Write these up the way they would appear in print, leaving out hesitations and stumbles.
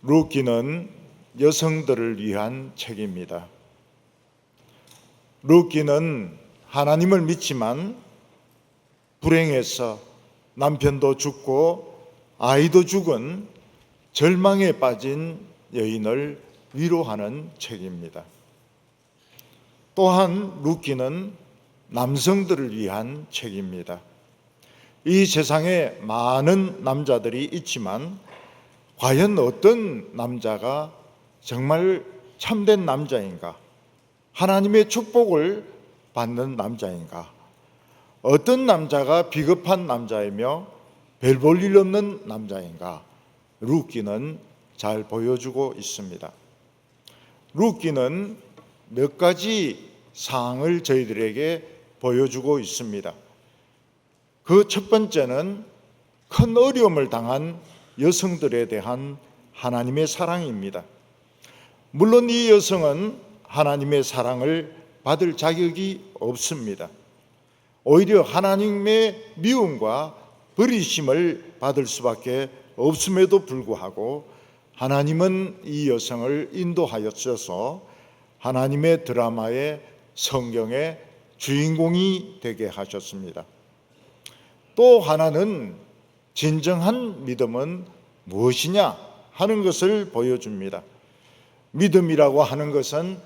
룻기는 여성들을 위한 책입니다. 룻기는 하나님을 믿지만 불행해서 남편도 죽고 아이도 죽은 절망에 빠진 여인을 위로하는 책입니다. 또한 룻기는 남성들을 위한 책입니다. 이 세상에 많은 남자들이 있지만 과연 어떤 남자가 정말 참된 남자인가? 하나님의 축복을 받는 남자인가? 어떤 남자가 비겁한 남자이며 별 볼 일 없는 남자인가? 룻기는 잘 보여주고 있습니다. 룻기는 몇 가지 사항을 저희들에게 보여주고 있습니다. 그 첫 번째는 큰 어려움을 당한 여성들에 대한 하나님의 사랑입니다. 물론 이 여성은 하나님의 사랑을 받을 자격이 없습니다. 오히려 하나님의 미움과 버리심을 받을 수밖에 없음에도 불구하고 하나님은 이 여성을 인도하여서 하나님의 드라마의 성경의 주인공이 되게 하셨습니다. 또 하나는 진정한 믿음은 무엇이냐 하는 것을 보여줍니다. 믿음이라고 하는 것은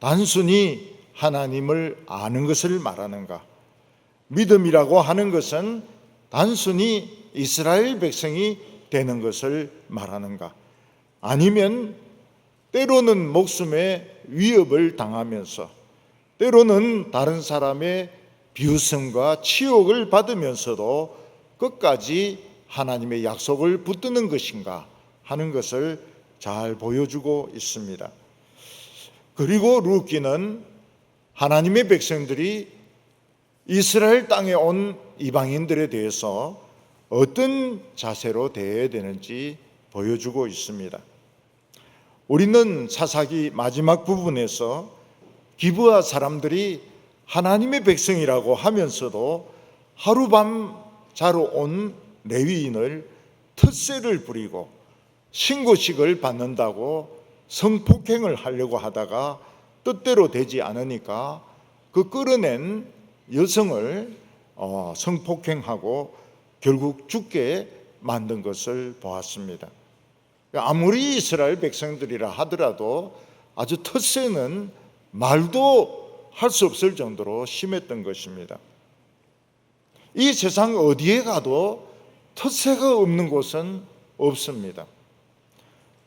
단순히 하나님을 아는 것을 말하는가? 믿음이라고 하는 것은 단순히 이스라엘 백성이 되는 것을 말하는가? 아니면 때로는 목숨의 위협을 당하면서 때로는 다른 사람의 비웃음과 치욕을 받으면서도 끝까지 하나님의 약속을 붙드는 것인가 하는 것을 잘 보여주고 있습니다. 그리고 룻기는 하나님의 백성들이 이스라엘 땅에 온 이방인들에 대해서 어떤 자세로 대해야 되는지 보여주고 있습니다. 우리는 사사기 마지막 부분에서 기브아 사람들이 하나님의 백성이라고 하면서도 하루밤 자러 온 레위인을 텃세를 부리고 신고식을 받는다고 성폭행을 하려고 하다가 뜻대로 되지 않으니까 그 끌어낸 여성을 성폭행하고 결국 죽게 만든 것을 보았습니다. 아무리 이스라엘 백성들이라 하더라도 아주 텃세는 말도 할 수 없을 정도로 심했던 것입니다. 이 세상 어디에 가도 텃세가 없는 곳은 없습니다.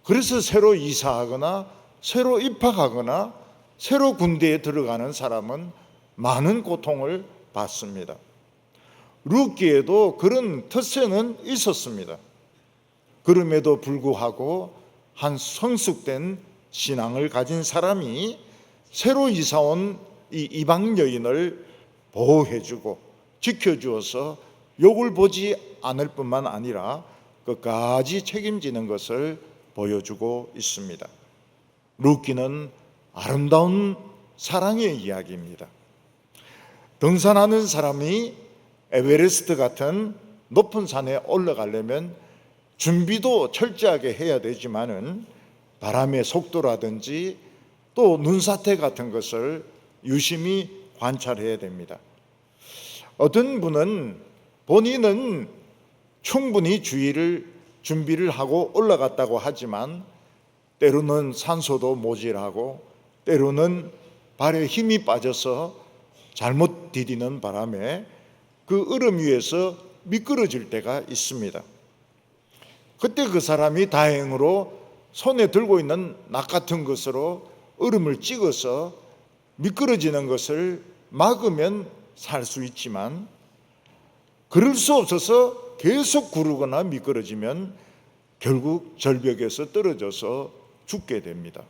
그래서 새로 이사하거나 새로 입학하거나 새로 군대에 들어가는 사람은 많은 고통을 받습니다. 룻기에도 그런 텃세는 있었습니다. 그럼에도 불구하고 한 성숙된 신앙을 가진 사람이 새로 이사온 이 이방 여인을 보호해주고 지켜주어서 욕을 보지 않을 뿐만 아니라 끝까지 책임지는 것을 보여주고 있습니다. 룻기는 아름다운 사랑의 이야기입니다. 등산하는 사람이 에베레스트 같은 높은 산에 올라가려면 준비도 철저하게 해야 되지만은 바람의 속도라든지 또 눈사태 같은 것을 유심히 관찰해야 됩니다. 어떤 분은 본인은 충분히 준비를 하고 올라갔다고 하지만 때로는 산소도 모질하고 때로는 발에 힘이 빠져서 잘못 디디는 바람에 그 얼음 위에서 미끄러질 때가 있습니다. 그때 그 사람이 다행으로 손에 들고 있는 낙 같은 것으로 얼음을 찍어서 미끄러지는 것을 막으면 살 수 있지만 그럴 수 없어서 계속 구르거나 미끄러지면 결국 절벽에서 떨어져서 죽게 됩니다.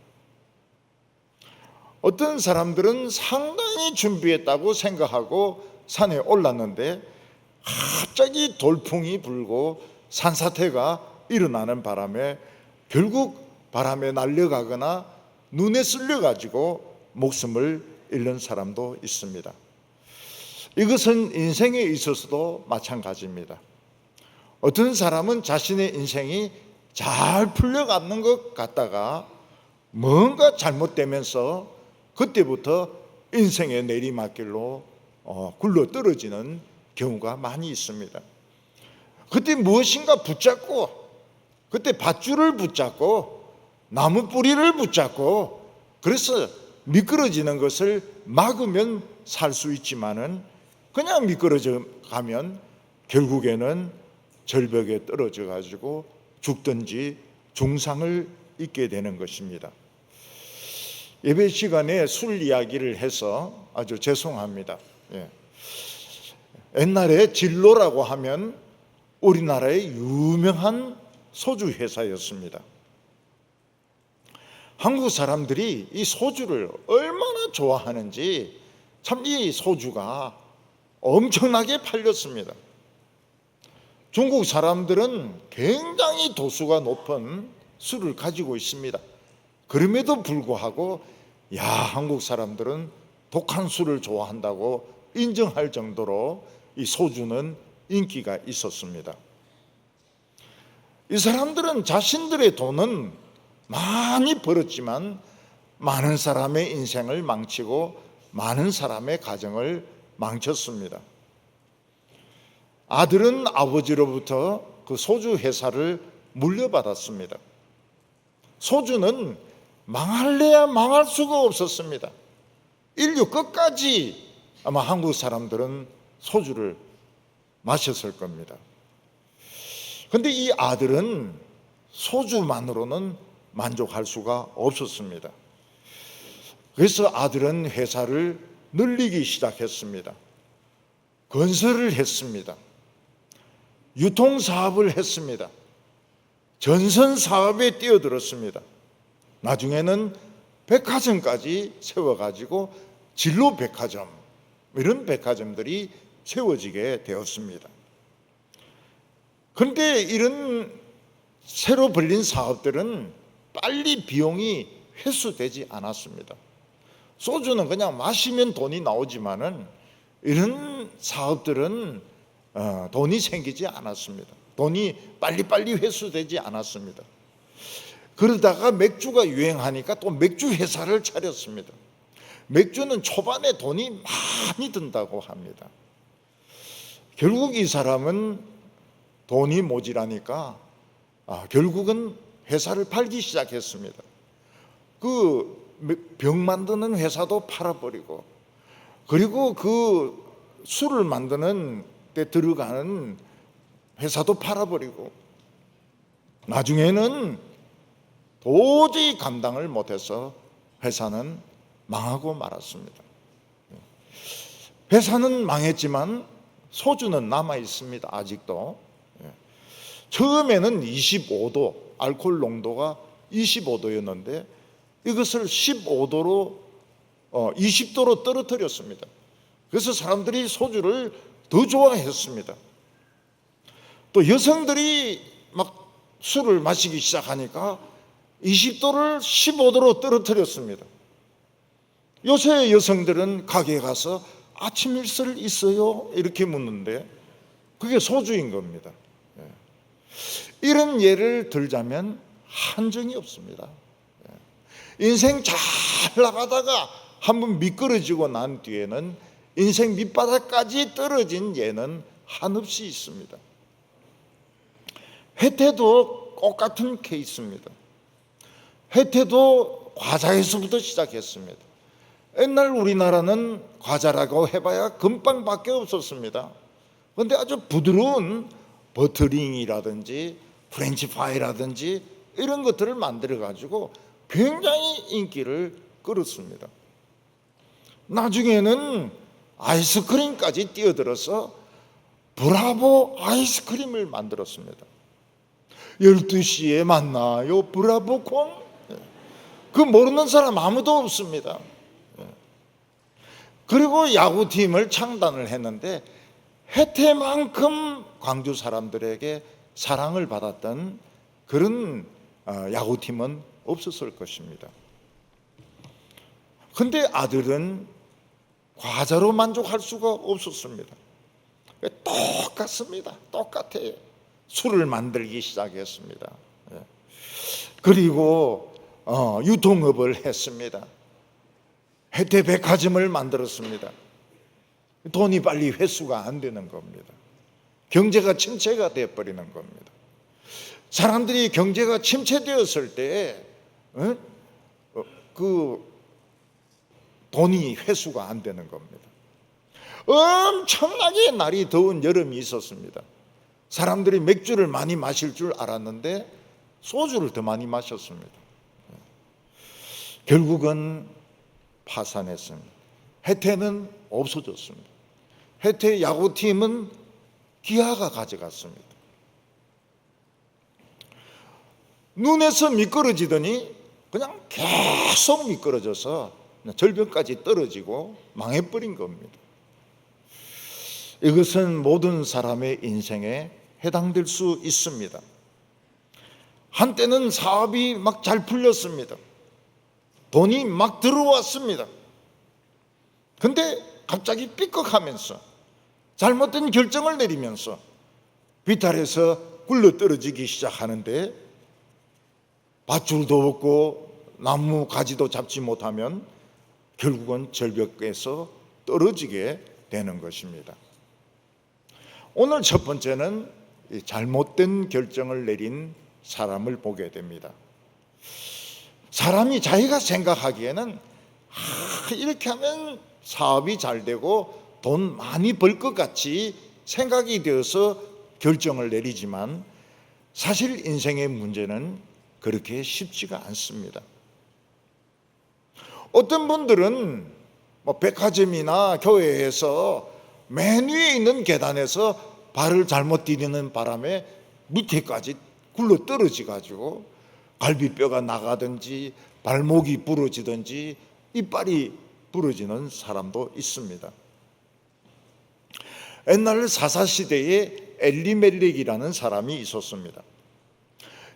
어떤 사람들은 상당히 준비했다고 생각하고 산에 올랐는데 갑자기 돌풍이 불고 산사태가 일어나는 바람에 결국 바람에 날려가거나 눈에 쓸려가지고 목숨을 잃는 사람도 있습니다. 이것은 인생에 있어서도 마찬가지입니다. 어떤 사람은 자신의 인생이 잘 풀려가는 것 같다가 뭔가 잘못되면서 그때부터 인생의 내리막길로 굴러 떨어지는 경우가 많이 있습니다. 그때 무엇인가 붙잡고, 그때 밧줄을 붙잡고 나무 뿌리를 붙잡고, 그래서 미끄러지는 것을 막으면 살 수 있지만은 그냥 미끄러져 가면 결국에는 절벽에 떨어져 가지고 죽든지 중상을 입게 되는 것입니다. 예배 시간에 술 이야기를 해서 아주 죄송합니다. 옛날에 진로라고 하면 우리나라의 유명한 소주 회사였습니다. 한국 사람들이 이 소주를 얼마나 좋아하는지 참 이 소주가 엄청나게 팔렸습니다. 중국 사람들은 굉장히 도수가 높은 술을 가지고 있습니다. 그럼에도 불구하고 한국 사람들은 독한 술을 좋아한다고 인정할 정도로 이 소주는 인기가 있었습니다. 이 사람들은 자신들의 돈은 많이 벌었지만 많은 사람의 인생을 망치고 많은 사람의 가정을 망쳤습니다. 아들은 아버지로부터 그 소주 회사를 물려받았습니다. 소주는 망할래야 망할 수가 없었습니다. 인류 끝까지 아마 한국 사람들은 소주를 마셨을 겁니다. 그런데 이 아들은 소주만으로는 만족할 수가 없었습니다. 그래서 아들은 회사를 늘리기 시작했습니다. 건설을 했습니다. 유통사업을 했습니다. 전선사업에 뛰어들었습니다. 나중에는 백화점까지 세워가지고 진로백화점, 이런 백화점들이 세워지게 되었습니다. 그런데 이런 새로 벌린 사업들은 빨리 비용이 회수되지 않았습니다. 소주는 그냥 마시면 돈이 나오지만은 이런 사업들은 돈이 생기지 않았습니다. 돈이 빨리빨리 회수되지 않았습니다. 그러다가 맥주가 유행하니까 또 맥주 회사를 차렸습니다. 맥주는 초반에 돈이 많이 든다고 합니다. 결국 이 사람은 돈이 모자라니까 결국은 회사를 팔기 시작했습니다. 그 병 만드는 회사도 팔아버리고, 그리고 그 술을 만드는 데 들어가는 회사도 팔아버리고, 나중에는 도저히 감당을 못해서 회사는 망하고 말았습니다. 회사는 망했지만 소주는 남아 있습니다. 아직도. 처음에는 25도, 알코올 농도가 25도였는데 이것을 15도로 20도로 떨어뜨렸습니다. 그래서 사람들이 소주를 더 좋아했습니다. 또 여성들이 막 술을 마시기 시작하니까 20도를 15도로 떨어뜨렸습니다. 요새 여성들은 가게에 가서 아침 일설 있어요? 이렇게 묻는데 그게 소주인 겁니다. 이런 예를 들자면 한정이 없습니다. 인생 잘 나가다가 한번 미끄러지고 난 뒤에는 인생 밑바닥까지 떨어진 예는 한없이 있습니다. 혜태도 똑같은 케이스입니다. 혜태도 과자에서부터 시작했습니다. 옛날 우리나라는 과자라고 해봐야 금빵밖에 없었습니다. 그런데 아주 부드러운 버터링이라든지 프렌치파이라든지 이런 것들을 만들어 가지고 굉장히 인기를 끌었습니다. 나중에는 아이스크림까지 뛰어들어서 브라보 아이스크림을 만들었습니다. 12시에 만나요 브라보 콩? 그 모르는 사람 아무도 없습니다. 그리고 야구팀을 창단을 했는데 혜태만큼 광주 사람들에게 사랑을 받았던 그런 야구팀은 없었을 것입니다. 그런데 아들은 과자로 만족할 수가 없었습니다. 똑같습니다. 똑같아요. 술을 만들기 시작했습니다. 그리고 유통업을 했습니다. 혜태 백화점을 만들었습니다. 돈이 빨리 회수가 안 되는 겁니다. 경제가 침체가 되어버리는 겁니다. 사람들이 경제가 침체되었을 때 그 돈이 회수가 안 되는 겁니다. 엄청나게 날이 더운 여름이 있었습니다. 사람들이 맥주를 많이 마실 줄 알았는데 소주를 더 많이 마셨습니다. 결국은 파산했습니다. 혜태는 없어졌습니다. 혜태 야구팀은 기아가 가져갔습니다. 눈에서 미끄러지더니 그냥 계속 미끄러져서 절벽까지 떨어지고 망해버린 겁니다. 이것은 모든 사람의 인생에 해당될 수 있습니다. 한때는 사업이 막 잘 풀렸습니다. 돈이 막 들어왔습니다. 근데 갑자기 삐걱하면서 잘못된 결정을 내리면서 비탈에서 굴러 떨어지기 시작하는데 밧줄도 없고 나무 가지도 잡지 못하면 결국은 절벽에서 떨어지게 되는 것입니다. 오늘 첫 번째는 잘못된 결정을 내린 사람을 보게 됩니다. 사람이 자기가 생각하기에는 이렇게 하면 사업이 잘 되고 돈 많이 벌 것 같이 생각이 되어서 결정을 내리지만 사실 인생의 문제는 그렇게 쉽지가 않습니다. 어떤 분들은 백화점이나 교회에서 맨 위에 있는 계단에서 발을 잘못 디디는 바람에 밑에까지 굴러 떨어져 가지고 갈비뼈가 나가든지 발목이 부러지든지 이빨이 부러지는 사람도 있습니다. 옛날 사사시대에 엘리멜렉이라는 사람이 있었습니다.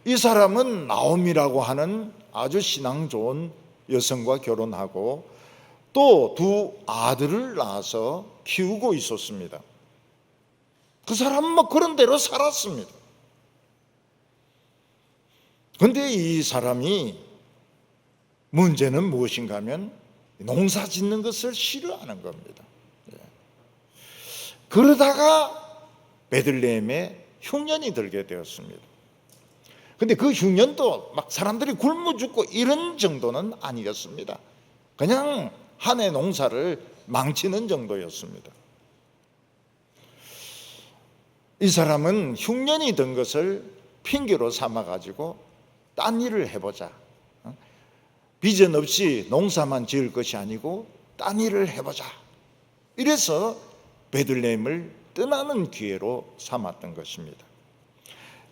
이 사람은 나옴이라고 하는 아주 신앙 좋은 여성과 결혼하고 또 두 아들을 낳아서 키우고 있었습니다. 그 사람은 그런 대로 살았습니다. 그런데 이 사람이 문제는 무엇인가 하면 농사 짓는 것을 싫어하는 겁니다. 그러다가 베들레헴에 흉년이 들게 되었습니다. 근데 그 흉년도 막 사람들이 굶어 죽고 이런 정도는 아니었습니다. 그냥 한 해 농사를 망치는 정도였습니다. 이 사람은 흉년이 든 것을 핑계로 삼아가지고 딴 일을 해보자. 비전 없이 농사만 지을 것이 아니고 딴 일을 해보자. 이래서 베들레헴을 떠나는 기회로 삼았던 것입니다.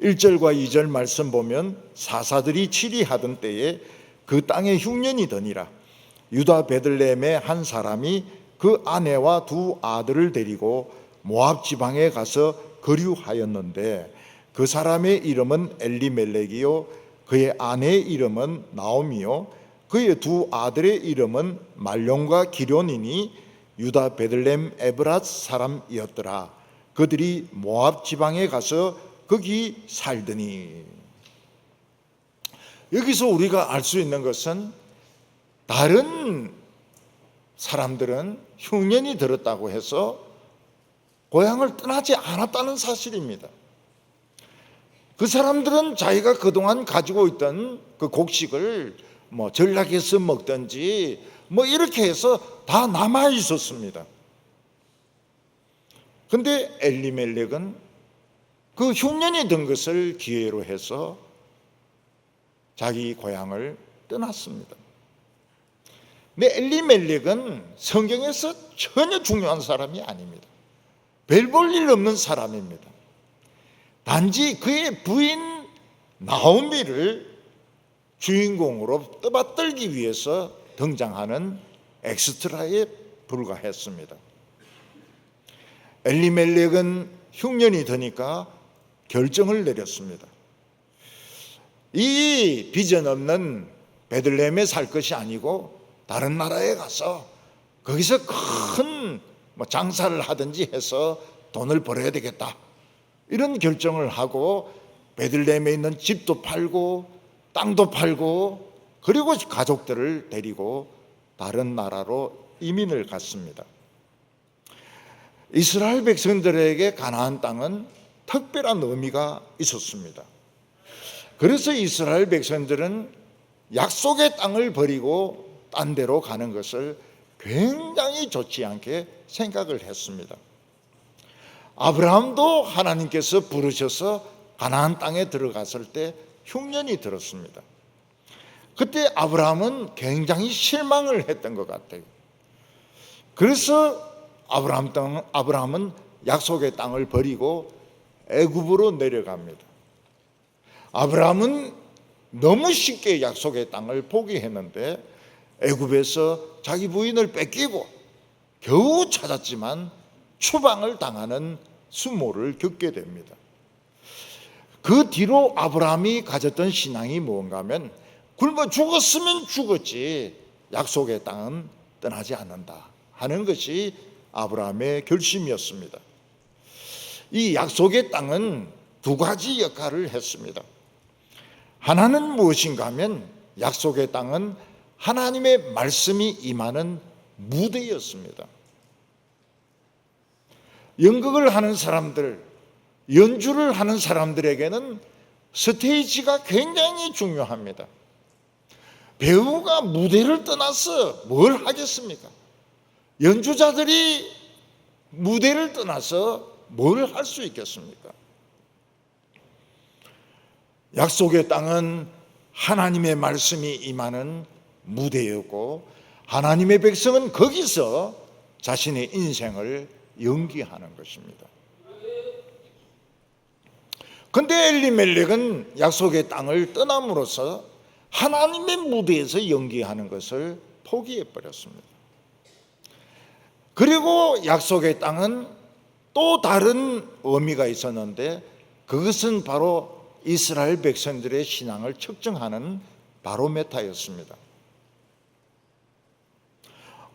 1절과 2절 말씀 보면 사사들이 치리하던 때에 그 땅에 흉년이 더니라. 유다 베들레헴의 한 사람이 그 아내와 두 아들을 데리고 모압 지방에 가서 거류하였는데 그 사람의 이름은 엘리멜렉이요 그의 아내의 이름은 나옴이요 그의 두 아들의 이름은 말론과 기련이니 유다 베들레헴 에브랏 사람이었더라. 그들이 모압 지방에 가서 거기 살더니. 여기서 우리가 알 수 있는 것은 다른 사람들은 흉년이 들었다고 해서 고향을 떠나지 않았다는 사실입니다. 그 사람들은 자기가 그동안 가지고 있던 그 곡식을 전락해서 먹든지 이렇게 해서 다 남아 있었습니다. 그런데 엘리멜렉은 그 흉년이 든 것을 기회로 해서 자기 고향을 떠났습니다. 근데 엘리멜렉은 성경에서 전혀 중요한 사람이 아닙니다. 별 볼 일 없는 사람입니다. 단지 그의 부인 나오미를 주인공으로 떠받들기 위해서 등장하는 엑스트라에 불과했습니다. 엘리멜렉은 흉년이 드니까 결정을 내렸습니다. 이 비전 없는 베들레헴에 살 것이 아니고 다른 나라에 가서 거기서 큰 장사를 하든지 해서 돈을 벌어야 되겠다. 이런 결정을 하고 베들레헴에 있는 집도 팔고 땅도 팔고 그리고 가족들을 데리고 다른 나라로 이민을 갔습니다. 이스라엘 백성들에게 가나안 땅은 특별한 의미가 있었습니다. 그래서 이스라엘 백성들은 약속의 땅을 버리고 딴 데로 가는 것을 굉장히 좋지 않게 생각을 했습니다. 아브라함도 하나님께서 부르셔서 가나안 땅에 들어갔을 때 흉년이 들었습니다. 그때 아브라함은 굉장히 실망을 했던 것 같아요. 그래서 아브라함은 약속의 땅을 버리고 애굽으로 내려갑니다. 아브라함은 너무 쉽게 약속의 땅을 포기했는데 애굽에서 자기 부인을 뺏기고 겨우 찾았지만 추방을 당하는 수모를 겪게 됩니다. 그 뒤로 아브라함이 가졌던 신앙이 뭔가 하면 굶어 죽었으면 죽었지 약속의 땅은 떠나지 않는다 하는 것이 아브라함의 결심이었습니다. 이 약속의 땅은 두 가지 역할을 했습니다. 하나는 무엇인가 하면 약속의 땅은 하나님의 말씀이 임하는 무대였습니다. 연극을 하는 사람들, 연주를 하는 사람들에게는 스테이지가 굉장히 중요합니다. 배우가 무대를 떠나서 뭘 하겠습니까? 연주자들이 무대를 떠나서 뭘 할 수 있겠습니까? 약속의 땅은 하나님의 말씀이 임하는 무대였고 하나님의 백성은 거기서 자신의 인생을 연기하는 것입니다. 그런데 엘리멜렉은 약속의 땅을 떠남으로써 하나님의 무대에서 연기하는 것을 포기해 버렸습니다. 그리고 약속의 땅은 또 다른 의미가 있었는데 그것은 바로 이스라엘 백성들의 신앙을 측정하는 바로메타였습니다.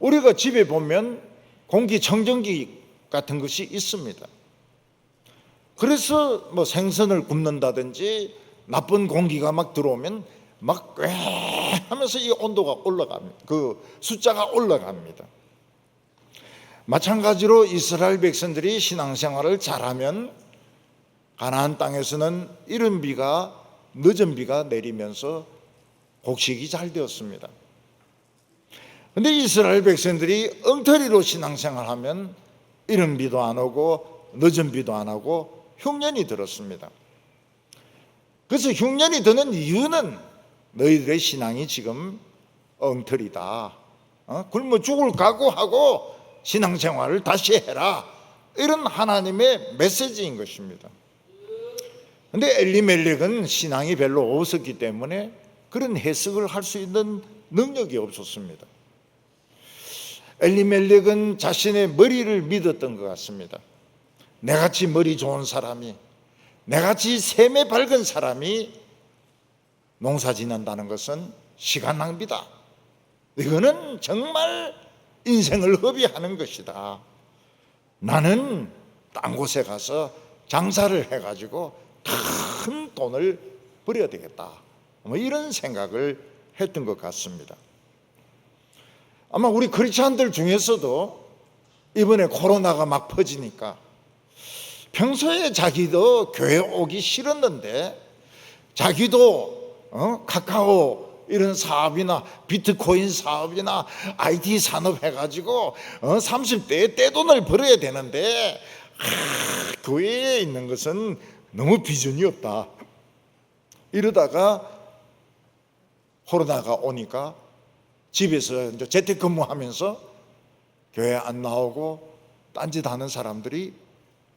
우리가 집에 보면 공기청정기 같은 것이 있습니다. 그래서 뭐 생선을 굽는다든지 나쁜 공기가 막 들어오면 막 꽤 하면서 이 온도가 올라갑니다. 그 숫자가 올라갑니다. 마찬가지로 이스라엘 백성들이 신앙생활을 잘하면 가나안 땅에서는 이른 비가 늦은 비가 내리면서 곡식이 잘 되었습니다. 그런데 이스라엘 백성들이 엉터리로 신앙생활하면 이른 비도 안 오고 늦은 비도 안 오고 흉년이 들었습니다. 그래서 흉년이 드는 이유는 너희들의 신앙이 지금 엉터리다. 굶어 죽을 각오하고 신앙생활을 다시 해라. 이런 하나님의 메시지인 것입니다. 그런데 엘리멜렉은 신앙이 별로 없었기 때문에 그런 해석을 할 수 있는 능력이 없었습니다. 엘리멜렉은 자신의 머리를 믿었던 것 같습니다. 내같이 머리 좋은 사람이, 내같이 셈에 밝은 사람이 농사 짓는다는 것은 시간 낭비다. 이거는 정말 인생을 허비하는 것이다. 나는 딴 곳에 가서 장사를 해가지고 큰 돈을 벌여야 되겠다. 뭐 이런 생각을 했던 것 같습니다. 아마 우리 크리스찬들 중에서도 이번에 코로나가 막 퍼지니까 평소에 자기도 교회 오기 싫었는데 자기도 카카오 이런 사업이나 비트코인 사업이나 IT 산업 해가지고 30대에 떼돈을 벌어야 되는데 교회에 있는 것은 너무 비전이 없다. 이러다가 코로나가 오니까 집에서 이제 재택근무하면서 교회 안 나오고 딴짓하는 사람들이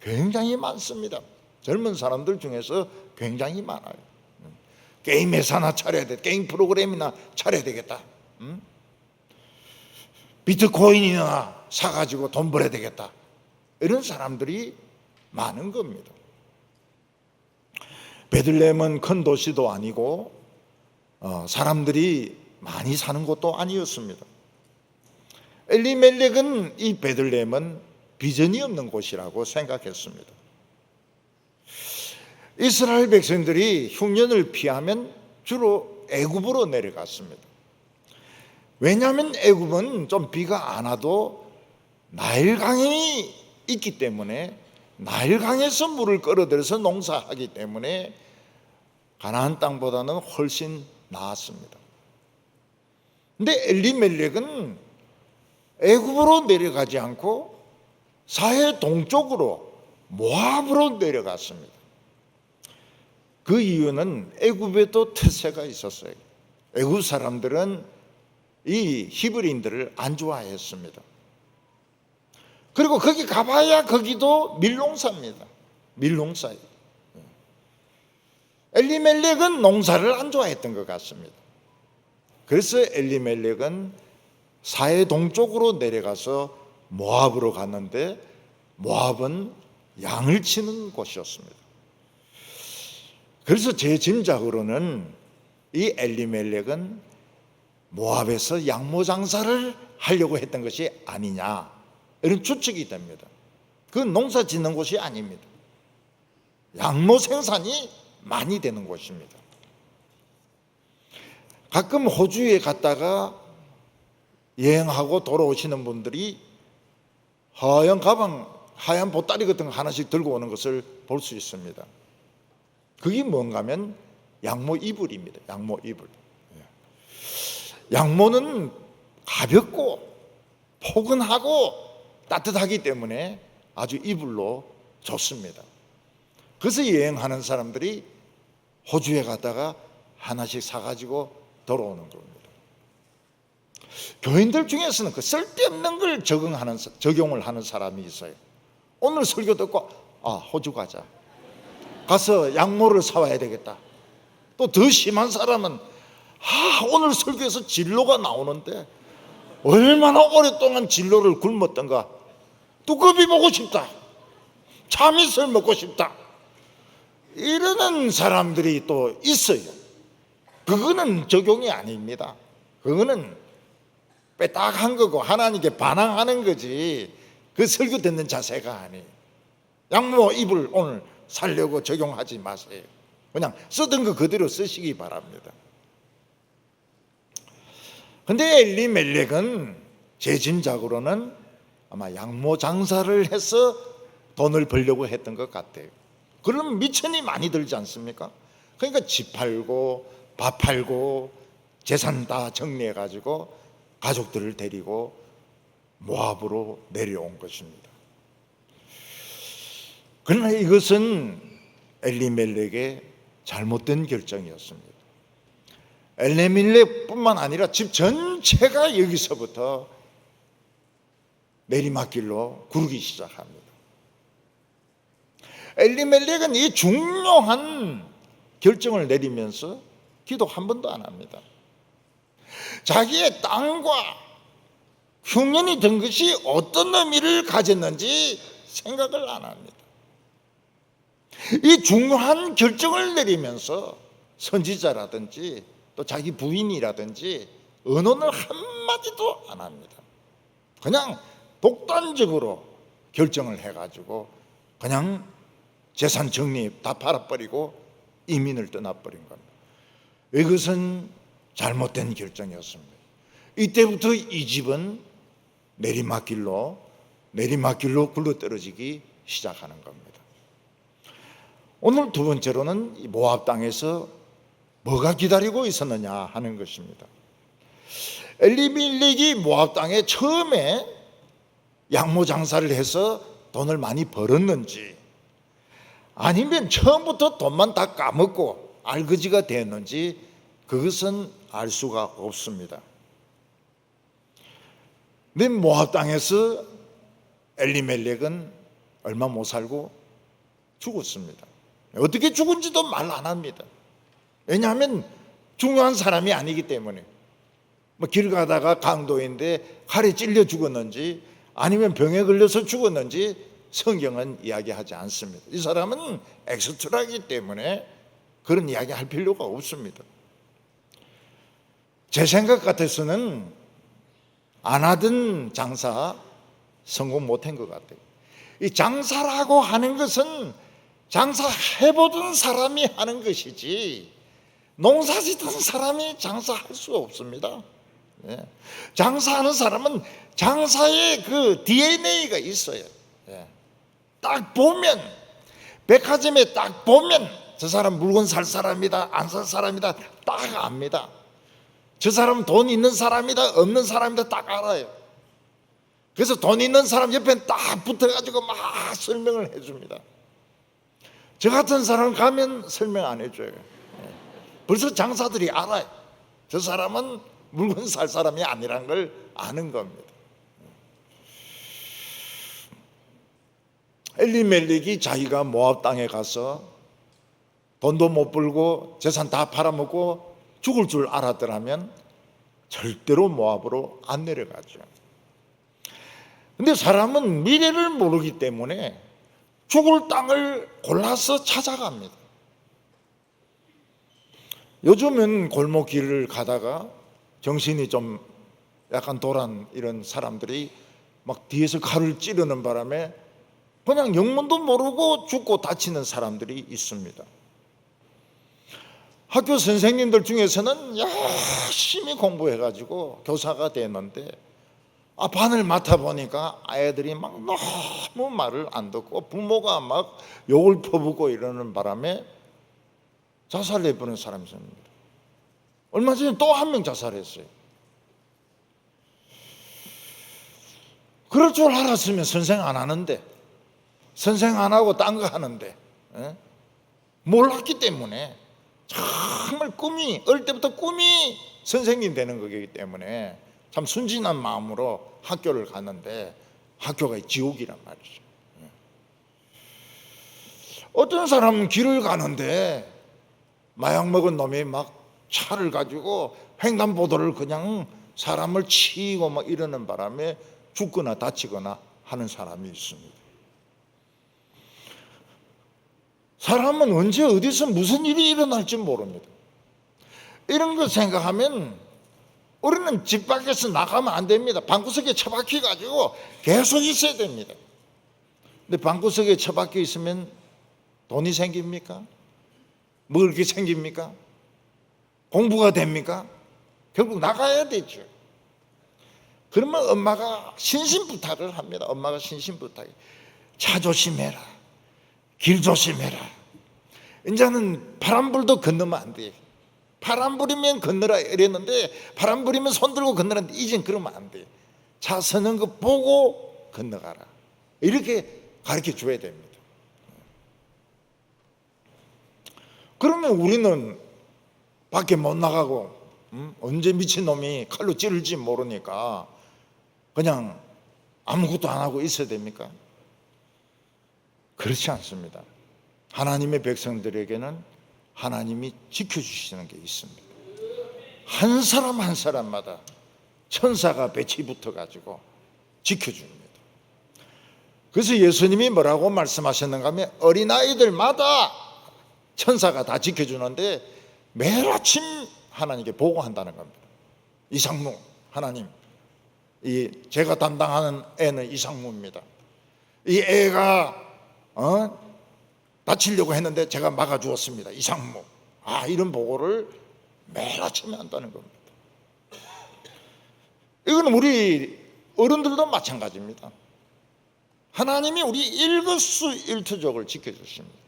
굉장히 많습니다. 젊은 사람들 중에서 굉장히 많아요. 게임 회사나 차려야 돼. 게임 프로그램이나 차려야 되겠다. 비트코인이나 사가지고 돈 벌어야 되겠다. 이런 사람들이 많은 겁니다. 베들레헴은 큰 도시도 아니고 사람들이 많이 사는 곳도 아니었습니다. 엘리멜렉은 이 베들레헴은 비전이 없는 곳이라고 생각했습니다. 이스라엘 백성들이 흉년을 피하면 주로 애굽으로 내려갔습니다. 왜냐하면 애굽은 좀 비가 안 와도 나일강이 있기 때문에, 나일강에서 물을 끌어들여서 농사하기 때문에 가나안 땅보다는 훨씬 나았습니다. 근데 엘리멜렉은 애굽으로 내려가지 않고 사해 동쪽으로 모압으로 내려갔습니다. 그 이유는 애굽에도 특세가 있었어요. 애굽 사람들은 이 히브리인들을 안 좋아했습니다. 그리고 거기 가봐야 거기도 밀농사입니다. 밀농사예요. 엘리멜렉은 농사를 안 좋아했던 것 같습니다. 그래서 엘리멜렉은 사해 동쪽으로 내려가서 모압으로 갔는데, 모압은 양을 치는 곳이었습니다. 그래서 제 짐작으로는 이 엘리멜렉은 모압에서 양모 장사를 하려고 했던 것이 아니냐, 이런 추측이 됩니다. 그건 농사 짓는 곳이 아닙니다. 양모 생산이 많이 되는 곳입니다. 가끔 호주에 갔다가 여행하고 돌아오시는 분들이 하얀 가방, 하얀 보따리 같은 거 하나씩 들고 오는 것을 볼 수 있습니다. 그게 뭔가 하면 양모 이불입니다. 양모 이불. 양모는 가볍고 포근하고 따뜻하기 때문에 아주 이불로 좋습니다. 그래서 여행하는 사람들이 호주에 갔다가 하나씩 사가지고 돌아오는 겁니다. 교인들 중에서는 그 쓸데없는 걸 적용을 하는 사람이 있어요. 오늘 설교 듣고 호주 가서 양모를 사와야 되겠다. 또 더 심한 사람은 오늘 설교에서 진로가 나오는데 얼마나 오랫동안 진로를 굶었던가, 두꺼비 보고 싶다, 참이슬 먹고 싶다, 이러는 사람들이 또 있어요. 그거는 적용이 아닙니다. 그거는 빼딱한 거고 하나님께 반항하는 거지, 그 설교 듣는 자세가 아니에요. 양모 이불 오늘 살려고 적용하지 마세요. 그냥 쓰던 거 그대로 쓰시기 바랍니다. 근데 엘리멜렉은 제 짐작으로는 아마 양모 장사를 해서 돈을 벌려고 했던 것 같아요. 그러면 미천이 많이 들지 않습니까? 그러니까 집 팔고 밥 팔고 재산 다 정리해 가지고 가족들을 데리고 모압으로 내려온 것입니다. 그러나 이것은 엘리멜렉의 잘못된 결정이었습니다. 엘리멜렉뿐만 아니라 집 전체가 여기서부터 내리막길로 구르기 시작합니다. 엘리멜렉은 이 중요한 결정을 내리면서 기도 한 번도 안 합니다. 자기의 땅과 흉년이 든 것이 어떤 의미를 가졌는지 생각을 안 합니다. 이 중요한 결정을 내리면서 선지자라든지 또 자기 부인이라든지 언언을 한마디도 안 합니다. 그냥 독단적으로 결정을 해가지고 그냥 재산 정리 다 팔아버리고 이민을 떠나버린 겁니다. 이것은 잘못된 결정이었습니다. 이때부터 이 집은 내리막길로 굴러떨어지기 시작하는 겁니다. 오늘 두 번째로는 이 모압 땅에서 뭐가 기다리고 있었느냐 하는 것입니다. 엘리멜렉이 모압 땅에 처음에 양모 장사를 해서 돈을 많이 벌었는지, 아니면 처음부터 돈만 다 까먹고 알거지가 되었는지, 그것은 알 수가 없습니다. 근데 모압 땅에서 엘리멜렉은 얼마 못 살고 죽었습니다. 어떻게 죽은지도 말 안 합니다. 왜냐하면 중요한 사람이 아니기 때문에. 길 가다가 강도인데 칼에 찔려 죽었는지 아니면 병에 걸려서 죽었는지 성경은 이야기하지 않습니다. 이 사람은 엑스트라이기 때문에 그런 이야기 할 필요가 없습니다. 제 생각 같아서는 안 하던 장사 성공 못한 것 같아요. 이 장사라고 하는 것은 장사해보던 사람이 하는 것이지, 농사짓는 사람이 장사할 수 없습니다. 예. 장사하는 사람은 장사의 그 DNA가 있어요. 예. 딱 보면, 백화점에 딱 보면 저 사람 물건 살 사람이다, 안 살 사람이다 딱 압니다. 저 사람은 돈 있는 사람이다, 없는 사람이다 딱 알아요. 그래서 돈 있는 사람 옆에 딱 붙어가지고 막 설명을 해줍니다. 저 같은 사람 가면 설명 안 해줘요. 벌써 장사들이 알아요. 저 사람은 물건 살 사람이 아니란 걸 아는 겁니다. 엘리멜렉이 자기가 모압 땅에 가서 돈도 못 벌고 재산 다 팔아먹고 죽을 줄 알았더라면 절대로 모압으로 안 내려가죠. 근데 사람은 미래를 모르기 때문에 죽을 땅을 골라서 찾아갑니다. 요즘은 골목길을 가다가 정신이 좀 약간 도란 이런 사람들이 막 뒤에서 칼을 찌르는 바람에 그냥 영문도 모르고 죽고 다치는 사람들이 있습니다. 학교 선생님들 중에서는 열심히 공부해가지고 교사가 됐는데 반을 맡아보니까 아이들이 막 너무 말을 안 듣고 부모가 막 욕을 퍼붓고 이러는 바람에 자살해버린 사람이 있습니다. 얼마 전에 또 한 명 자살했어요. 그럴 줄 알았으면 선생 안 하는데, 선생 안 하고 딴 거 하는데 몰랐기 때문에, 정말 꿈이, 어릴 때부터 꿈이 선생님 되는 거기 때문에 참 순진한 마음으로 학교를 갔는데 학교가 지옥이란 말이죠. 어떤 사람은 길을 가는데 마약 먹은 놈이 막 차를 가지고 횡단보도를 그냥 사람을 치고 막 이러는 바람에 죽거나 다치거나 하는 사람이 있습니다. 사람은 언제 어디서 무슨 일이 일어날지 모릅니다. 이런 거 생각하면 우리는 집 밖에서 나가면 안 됩니다. 방구석에 처박혀 가지고 계속 있어야 됩니다. 근데 방구석에 처박혀 있으면 돈이 생깁니까? 먹을 게 생깁니까? 공부가 됩니까? 결국 나가야 되죠. 그러면 엄마가 신신부탁을 합니다. 엄마가 신신부탁. 차 조심해라. 길 조심해라. 이제는 바람 불도 건너면 안 돼. 바람 불이면 건너라 이랬는데 바람 불이면 손 들고 건너라는데 이젠 그러면 안 돼. 차 서는 거 보고 건너가라. 이렇게 가르쳐 줘야 됩니다. 그러면 우리는 밖에 못 나가고 언제 미친놈이 칼로 찌를지 모르니까 그냥 아무것도 안 하고 있어야 됩니까? 그렇지 않습니다. 하나님의 백성들에게는 하나님이 지켜주시는 게 있습니다. 한 사람 한 사람마다 천사가 배치 붙어가지고 지켜줍니다. 그래서 예수님이 뭐라고 말씀하셨는가 하면 어린아이들마다 천사가 다 지켜주는데 매일 아침 하나님께 보고한다는 겁니다. 이상무 하나님, 제가 담당하는 애는 이상무입니다. 이 애가 다치려고 했는데 제가 막아주었습니다. 이상무. 이런 보고를 매일 아침에 한다는 겁니다. 이건 우리 어른들도 마찬가지입니다. 하나님이 우리 일거수일투족을 지켜주십니다.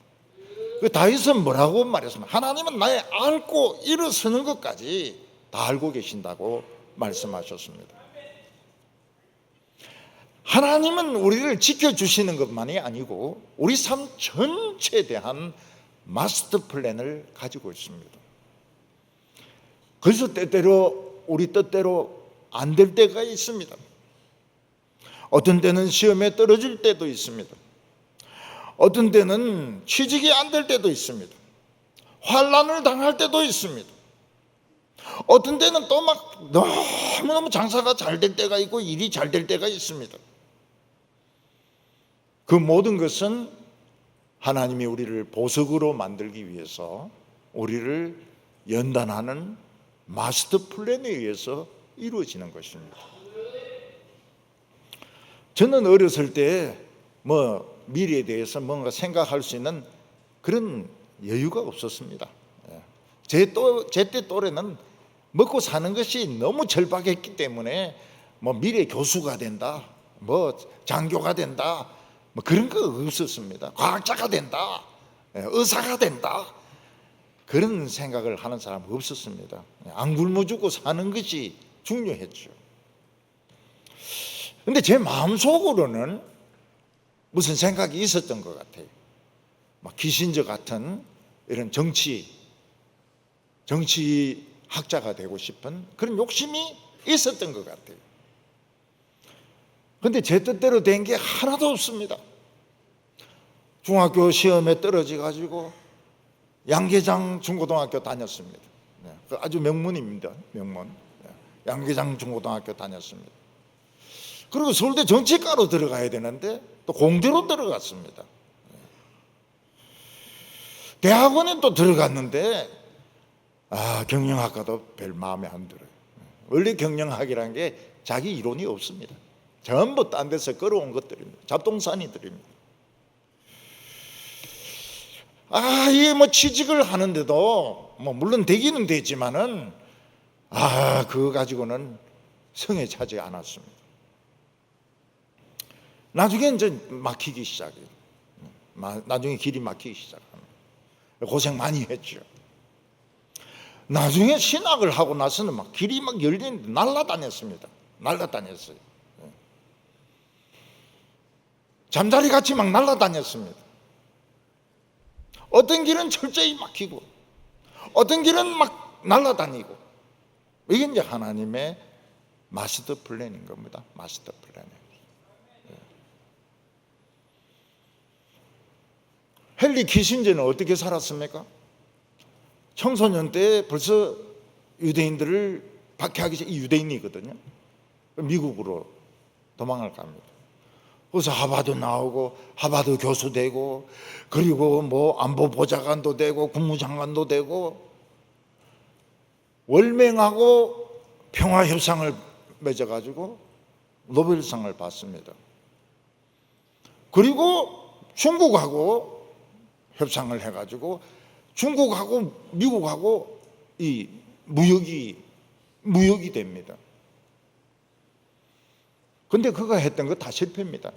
그 다윗은 뭐라고 말했습니까? 하나님은 나의 앉고 일어서는 것까지 다 알고 계신다고 말씀하셨습니다. 하나님은 우리를 지켜주시는 것만이 아니고 우리 삶 전체에 대한 마스터 플랜을 가지고 있습니다. 그래서 때때로 우리 뜻대로 안 될 때가 있습니다. 어떤 때는 시험에 떨어질 때도 있습니다. 어떤 때는 취직이 안 될 때도 있습니다. 환난을 당할 때도 있습니다. 어떤 때는 또 막 너무너무 장사가 잘 될 때가 있고 일이 잘 될 때가 있습니다. 그 모든 것은 하나님이 우리를 보석으로 만들기 위해서 우리를 연단하는 마스터 플랜에 의해서 이루어지는 것입니다. 저는 어렸을 때 미래에 대해서 뭔가 생각할 수 있는 그런 여유가 없었습니다. 제때 또래는 먹고 사는 것이 너무 절박했기 때문에 뭐 미래 교수가 된다, 뭐 장교가 된다, 뭐 그런 거 없었습니다. 과학자가 된다, 의사가 된다, 그런 생각을 하는 사람 없었습니다. 안 굶어 죽고 사는 것이 중요했죠. 근데 제 마음속으로는 무슨 생각이 있었던 것 같아요. 막 키신저 같은 이런 정치학자가 되고 싶은 그런 욕심이 있었던 것 같아요. 근데 제 뜻대로 된 게 하나도 없습니다. 중학교 시험에 떨어져 가지고 양계장 중고등학교 다녔습니다. 아주 명문입니다. 명문. 양계장 중고등학교 다녔습니다. 그리고 서울대 정치과로 들어가야 되는데 또 공대로 들어갔습니다. 대학원에 또 들어갔는데 경영학과도 별 마음에 안 들어요. 원래 경영학이라는 게 자기 이론이 없습니다. 전부 딴 데서 끌어온 것들입니다. 잡동사니들입니다. 이게 뭐 취직을 하는데도 뭐 물론 되기는 되지만은 그거 가지고는 성에 차지 않았습니다. 나중에 이제 막히기 시작해요. 나중에 길이 막히기 시작합니다. 고생 많이 했죠. 나중에 신학을 하고 나서는 막 길이 막 열리는데 날라다녔습니다. 날라다녔어요. 잠자리 같이 막 날라다녔습니다. 어떤 길은 철저히 막히고 어떤 길은 막 날라다니고, 이게 이제 하나님의 마스터 플랜인 겁니다. 마스터 플랜. 헨리 키신저는 어떻게 살았습니까? 청소년 때 벌써 유대인들을 박해하기 전에, 유대인이거든요. 미국으로 도망을 갑니다. 그래서 하버드 나오고 하버드 교수 되고, 그리고 뭐 안보 보좌관도 되고 국무장관도 되고, 월맹하고 평화협상을 맺어가지고 노벨상을 받습니다. 그리고 중국하고 협상을 해가지고 중국하고 미국하고 이 무역이 됩니다. 근데 그가 했던 거 다 실패입니다.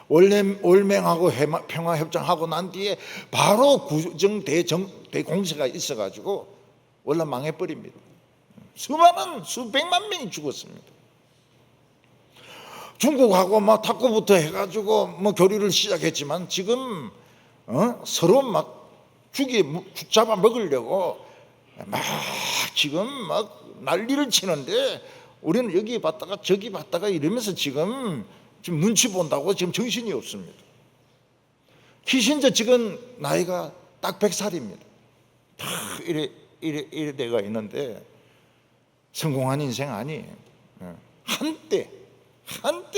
월맹하고 평화협정하고 난 뒤에 바로 구정 대공세가 있어가지고 원래 망해버립니다. 수백만 명이 죽었습니다. 중국하고 막 탁구부터 해가지고 뭐 교류를 시작했지만 지금 서로 막 잡아 먹으려고 막 지금 막 난리를 치는데, 우리는 여기 봤다가 저기 봤다가 이러면서 지금 눈치 본다고 지금 정신이 없습니다. 키신저 지금 나이가 딱 100살입니다. 다 이래 돼가 있는데 성공한 인생 아니에요. 한때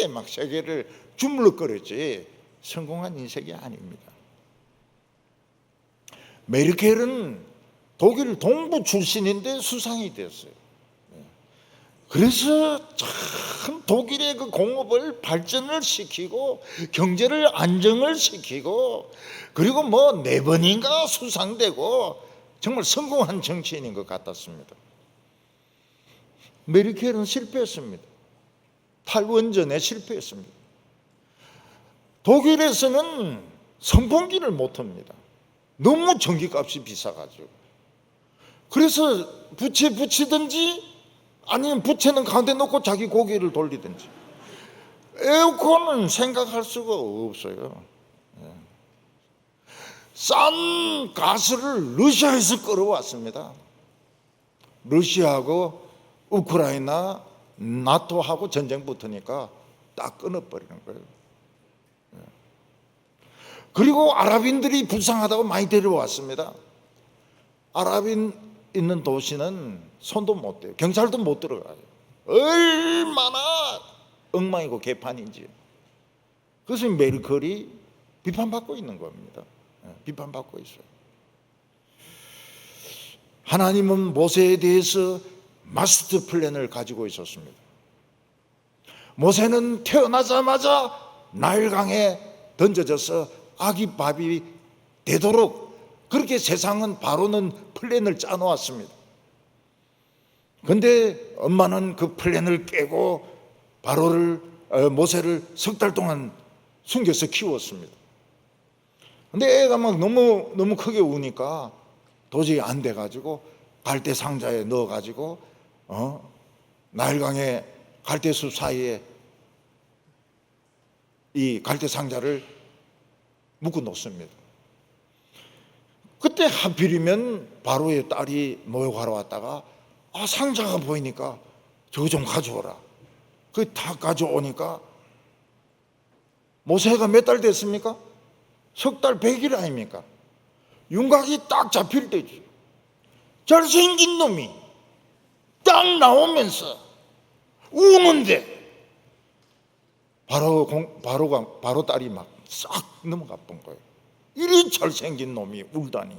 막 세계를 주물럭거렸지 성공한 인생이 아닙니다. 메르켈은 독일 동부 출신인데 수상이 됐어요. 그래서 참 독일의 그 공업을 발전을 시키고 경제를 안정을 시키고, 그리고 뭐 4번인가 수상되고 정말 성공한 정치인인 것 같았습니다. 메르켈은 실패했습니다. 탈원전에 실패했습니다. 독일에서는 선풍기를 못합니다. 너무 전기값이 비싸가지고. 그래서 부채 붙이든지 아니면 부채는 가운데 놓고 자기 고개를 돌리든지, 에어컨은 생각할 수가 없어요. 싼 가스를 러시아에서 끌어왔습니다. 러시아하고 우크라이나 나토하고 전쟁 붙으니까 딱 끊어버리는 거예요. 그리고 아랍인들이 불쌍하다고 많이 데려왔습니다. 아랍인 있는 도시는 손도 못 대요. 경찰도 못 들어가요. 얼마나 엉망이고 개판인지. 그래서 메르켈이 비판받고 있는 겁니다. 비판받고 있어요. 하나님은 모세에 대해서 마스터 플랜을 가지고 있었습니다. 모세는 태어나자마자 나일강에 던져져서 아기 밥이 되도록 그렇게 세상은 바로는 플랜을 짜놓았습니다. 근데 엄마는 그 플랜을 깨고 모세를 석 달 동안 숨겨서 키웠습니다. 근데 애가 막 너무 크게 우니까 도저히 안 돼가지고 갈대 상자에 넣어가지고 나일강의 갈대숲 사이에 이 갈대 상자를 묶어 놓습니다. 그때 하필이면 바로의 딸이 모욕하러 왔다가 상자가 보이니까 저거 좀 가져오라. 그 다 가져오니까 모세가 몇 달 됐습니까? 석 달 100일 아닙니까? 윤곽이 딱 잡힐 때지. 잘생긴 놈이 딱 나오면서 우는데 바로 딸이 막 싹 넘어가 본 거예요. 이리 잘생긴 놈이 울다니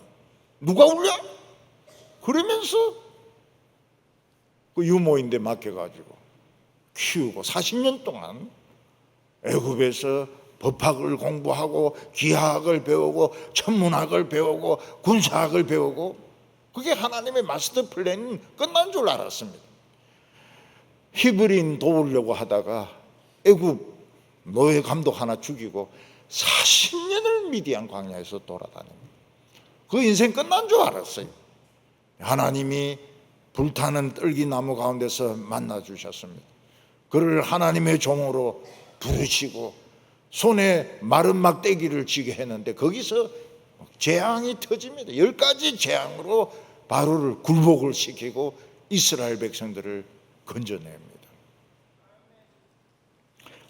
누가 울려? 그러면서 그 유모인데 맡겨가지고 키우고 40년 동안 애굽에서 법학을 공부하고 기하학을 배우고 천문학을 배우고 군사학을 배우고 그게 하나님의 마스터 플랜이 끝난 줄 알았습니다. 히브리인 도우려고 하다가 애굽 노예 감독 하나 죽이고 40년을 미디안 광야에서 돌아다닙니다. 그 인생 끝난 줄 알았어요. 하나님이 불타는 떨기나무 가운데서 만나 주셨습니다. 그를 하나님의 종으로 부르시고 손에 마른 막대기를 쥐게 했는데 거기서 재앙이 터집니다. 10가지 재앙으로 바로를 굴복을 시키고 이스라엘 백성들을 건져냅니다.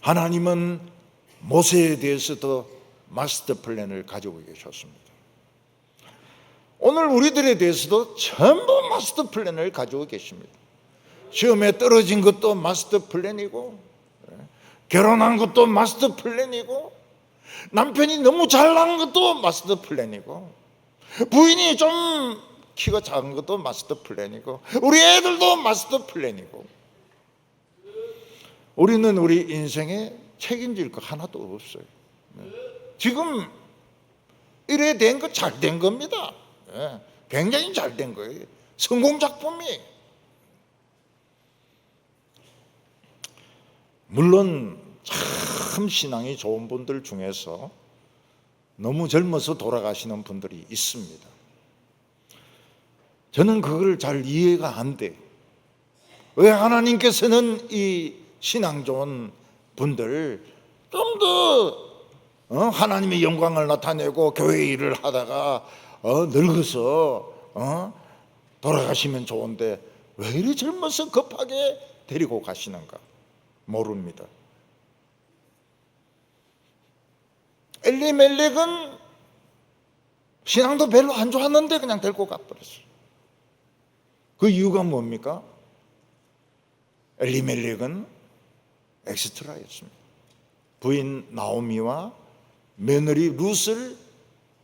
하나님은 모세에 대해서도 마스터 플랜을 가지고 계셨습니다. 오늘 우리들에 대해서도 전부 마스터 플랜을 가지고 계십니다. 시험에 떨어진 것도 마스터 플랜이고, 결혼한 것도 마스터 플랜이고, 남편이 너무 잘난 것도 마스터 플랜이고, 부인이 좀 키가 작은 것도 마스터 플랜이고, 우리 애들도 마스터 플랜이고, 우리는 우리 인생에 책임질 거 하나도 없어요. 지금 이래 된 거 잘 된 겁니다. 굉장히 잘 된 거예요. 성공 작품이. 물론 참 신앙이 좋은 분들 중에서 너무 젊어서 돌아가시는 분들이 있습니다. 저는 그걸 잘 이해가 안 돼요. 왜 하나님께서는 이 신앙 좋은 분들 좀 더 하나님의 영광을 나타내고 교회 일을 하다가 늙어서 돌아가시면 좋은데 왜 이리 젊어서 급하게 데리고 가시는가 모릅니다. 엘리멜렉은 신앙도 별로 안 좋았는데 그냥 데리고 가버렸어요. 그 이유가 뭡니까? 엘리멜렉은 엑스트라였습니다. 부인 나오미와 며느리 룻을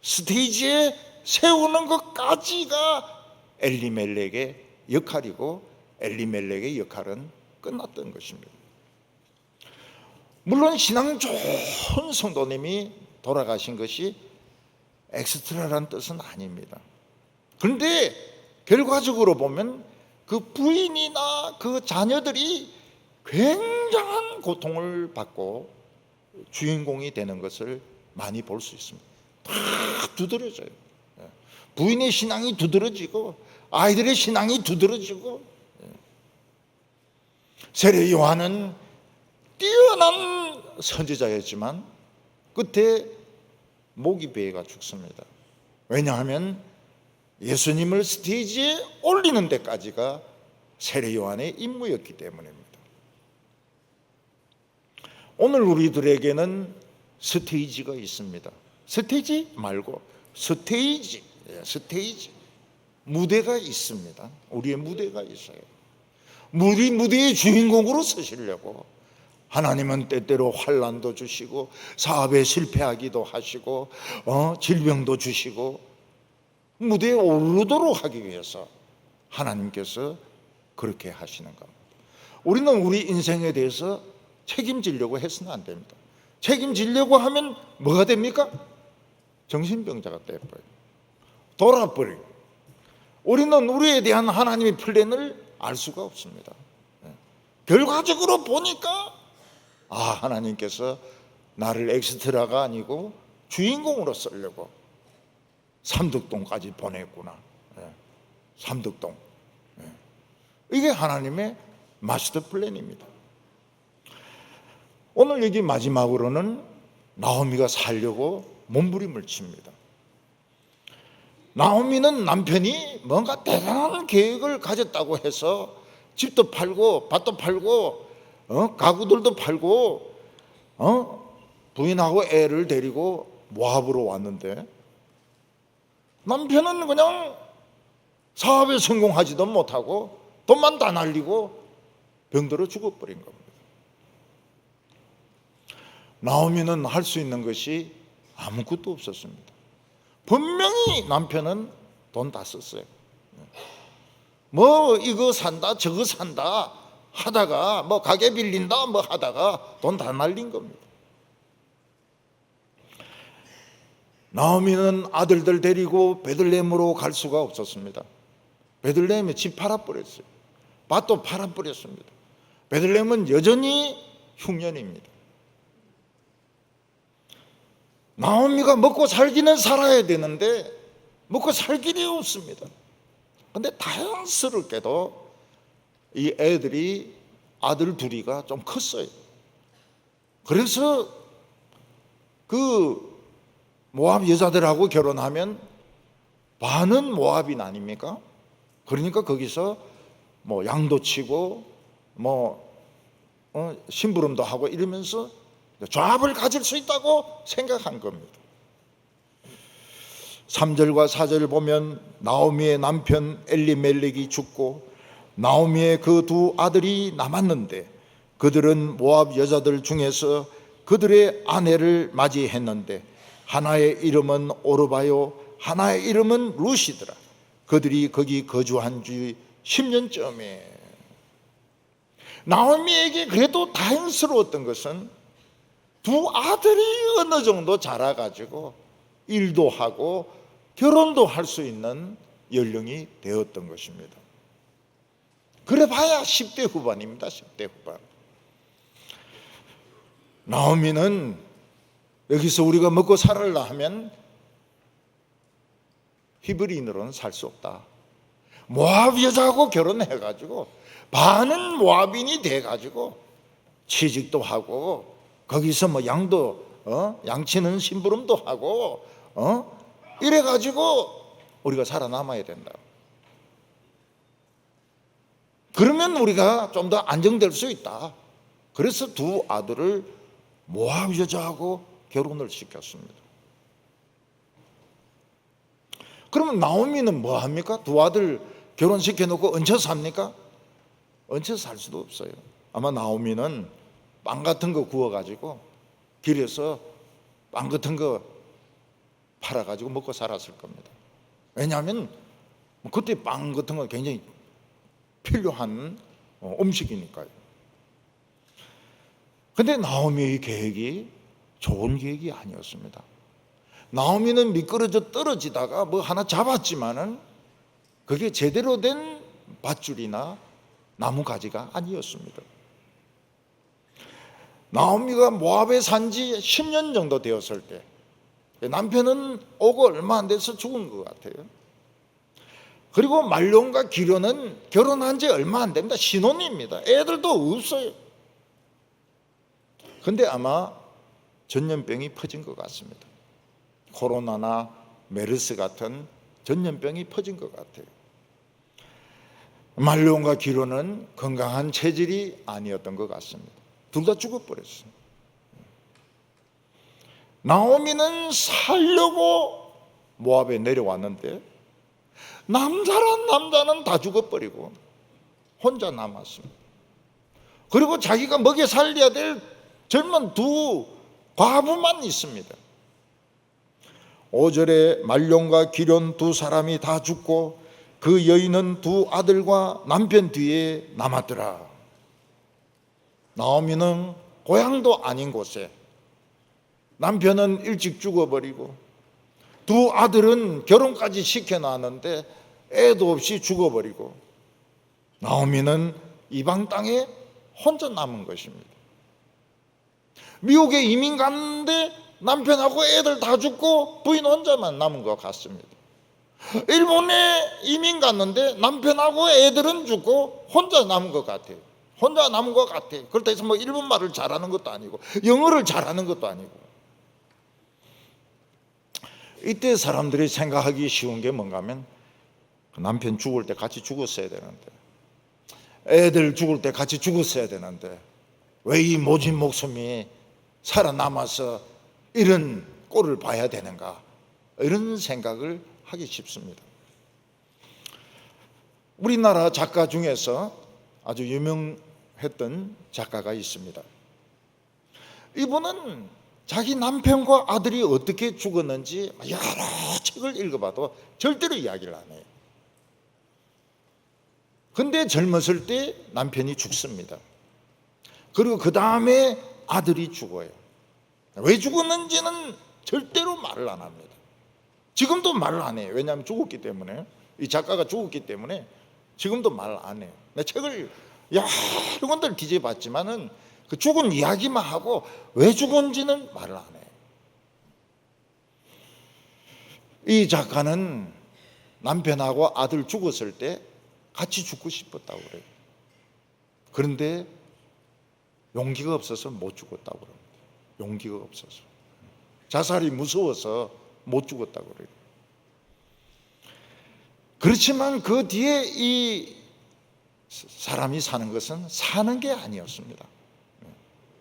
스테이지에 세우는 것까지가 엘리멜렉의 역할이고 엘리멜렉의 역할은 끝났던 것입니다. 물론 신앙 좋은 성도님이 돌아가신 것이 엑스트라라는 뜻은 아닙니다. 그런데 결과적으로 보면 그 부인이나 그 자녀들이 굉장한 고통을 받고 주인공이 되는 것을 많이 볼 수 있습니다. 다 두드러져요. 부인의 신앙이 두드러지고 아이들의 신앙이 두드러지고, 세례 요한은 뛰어난 선지자였지만 끝에 목이 베어가 죽습니다. 왜냐하면 예수님을 스테이지에 올리는 데까지가 세례 요한의 임무였기 때문입니다. 오늘 우리들에게는 스테이지가 있습니다. 스테이지 말고 스테이지, 무대가 있습니다. 우리의 무대가 있어요. 우리 무대의 주인공으로 서시려고 하나님은 때때로 환난도 주시고 사업에 실패하기도 하시고 질병도 주시고 무대에 오르도록 하기 위해서 하나님께서 그렇게 하시는 겁니다. 우리는 우리 인생에 대해서 책임지려고 해서는 안 됩니다. 책임지려고 하면 뭐가 됩니까? 정신병자가 돼버려요. 돌아버리고 우리는 우리에 대한 하나님의 플랜을 알 수가 없습니다. 결과적으로 보니까 하나님께서 나를 엑스트라가 아니고 주인공으로 쓰려고 삼덕동까지 보냈구나. 삼덕동. 이게 하나님의 마스터 플랜입니다. 오늘 여기 마지막으로는 나오미가 살려고 몸부림을 칩니다. 나오미는 남편이 뭔가 대단한 계획을 가졌다고 해서 집도 팔고 밭도 팔고 가구들도 팔고 부인하고 애를 데리고 모압으로 왔는데 남편은 그냥 사업에 성공하지도 못하고 돈만 다 날리고 병들어 죽어버린 겁니다. 나오미는 할 수 있는 것이 아무것도 없었습니다. 분명히 남편은 돈 다 썼어요. 뭐 이거 산다 저거 산다 하다가 뭐 가게 빌린다 뭐 하다가 돈 다 날린 겁니다. 나오미는 아들들 데리고 베들레헴으로 갈 수가 없었습니다. 베들레헴에 집 팔아버렸어요. 밭도 팔아버렸습니다. 베들레헴은 여전히 흉년입니다. 나오미가 먹고 살기는 살아야 되는데 먹고 살 길이 없습니다. 근데 다행스럽게도 이 애들이 아들 둘이가 좀 컸어요. 그래서 그 모압 여자들하고 결혼하면 반은 모압인 아닙니까? 그러니까 거기서 뭐 양도 치고 뭐 심부름도 하고 이러면서 조합을 가질 수 있다고 생각한 겁니다. 3절과 4절을 보면 나오미의 남편 엘리멜렉이 죽고 나오미의 그 두 아들이 남았는데 그들은 모압 여자들 중에서 그들의 아내를 맞이했는데 하나의 이름은 오르바요 하나의 이름은 루시더라. 그들이 거기 거주한 지 10년쯤에 나오미에게 그래도 다행스러웠던 것은 두 아들이 어느 정도 자라가지고 일도 하고 결혼도 할 수 있는 연령이 되었던 것입니다. 그래 봐야 10대 후반입니다. 10대 후반. 나오미는 여기서 우리가 먹고 살으려 하면 히브리인으로는 살 수 없다. 모압 여자하고 결혼해가지고 반은 모압인이 돼가지고 취직도 하고 거기서 뭐 양도 양치는 심부름도 하고 이래가지고 우리가 살아남아야 된다. 그러면 우리가 좀 더 안정될 수 있다. 그래서 두 아들을 모압 여자하고 결혼을 시켰습니다. 그러면 나오미는 뭐 합니까? 두 아들 결혼시켜놓고 얹혀 삽니까? 얹혀 살 수도 없어요. 아마 나오미는 빵 같은 거 구워가지고 길에서 빵 같은 거 팔아가지고 먹고 살았을 겁니다. 왜냐하면 그때 빵 같은 거 굉장히 필요한 음식이니까요. 근데 나오미의 계획이 좋은 계획이 아니었습니다. 나오미는 미끄러져 떨어지다가 뭐 하나 잡았지만은 그게 제대로 된 밧줄이나 나무가지가 아니었습니다. 나오미가 모압에 산 지 10년 정도 되었을 때 남편은 오고 얼마 안 돼서 죽은 것 같아요. 그리고 말론과 기련은 결혼한 지 얼마 안 됩니다. 신혼입니다. 애들도 없어요. 근데 아마 전염병이 퍼진 것 같습니다. 코로나나 메르스 같은 전염병이 퍼진 것 같아요. 말론과 기련은 건강한 체질이 아니었던 것 같습니다. 둘 다 죽어버렸어요. 나오미는 살려고 모압에 내려왔는데 남자란 남자는 다 죽어버리고 혼자 남았습니다. 그리고 자기가 먹여 살려야 될 젊은 두 과부만 있습니다. 5절에 말론과 기련 두 사람이 다 죽고 그 여인은 두 아들과 남편 뒤에 남았더라. 나오미는 고향도 아닌 곳에 남편은 일찍 죽어버리고 두 아들은 결혼까지 시켜놨는데 애도 없이 죽어버리고 나오미는 이방 땅에 혼자 남은 것입니다. 미국에 이민 갔는데 남편하고 애들 다 죽고 부인 혼자만 남은 것 같습니다. 일본에 이민 갔는데 남편하고 애들은 죽고 혼자 남은 것 같아요. 혼자 남은 것 같아요. 그렇다 해서 뭐 일본말을 잘하는 것도 아니고 영어를 잘하는 것도 아니고. 이때 사람들이 생각하기 쉬운 게 뭔가 하면 남편 죽을 때 같이 죽었어야 되는데, 애들 죽을 때 같이 죽었어야 되는데 왜 이 모진 목숨이 살아남아서 이런 꼴을 봐야 되는가, 이런 생각을 하기 쉽습니다. 우리나라 작가 중에서 아주 유명했던 작가가 있습니다. 이분은 자기 남편과 아들이 어떻게 죽었는지 여러 책을 읽어봐도 절대로 이야기를 안 해요. 근데 젊었을 때 남편이 죽습니다. 그리고 그 다음에 아들이 죽어요. 왜 죽었는지는 절대로 말을 안 합니다. 지금도 말을 안 해요. 왜냐하면 죽었기 때문에, 이 작가가 죽었기 때문에 지금도 말을 안 해요. 내 책을 여러 군데를 뒤져봤지만은 그 죽은 이야기만 하고 왜 죽은지는 말을 안 해요. 이 작가는 남편하고 아들 죽었을 때 같이 죽고 싶었다고 그래요. 그런데 용기가 없어서 못 죽었다고 그럽니다. 용기가 없어서, 자살이 무서워서 못 죽었다고 그래요. 그렇지만 그 뒤에 이 사람이 사는 것은 사는 게 아니었습니다.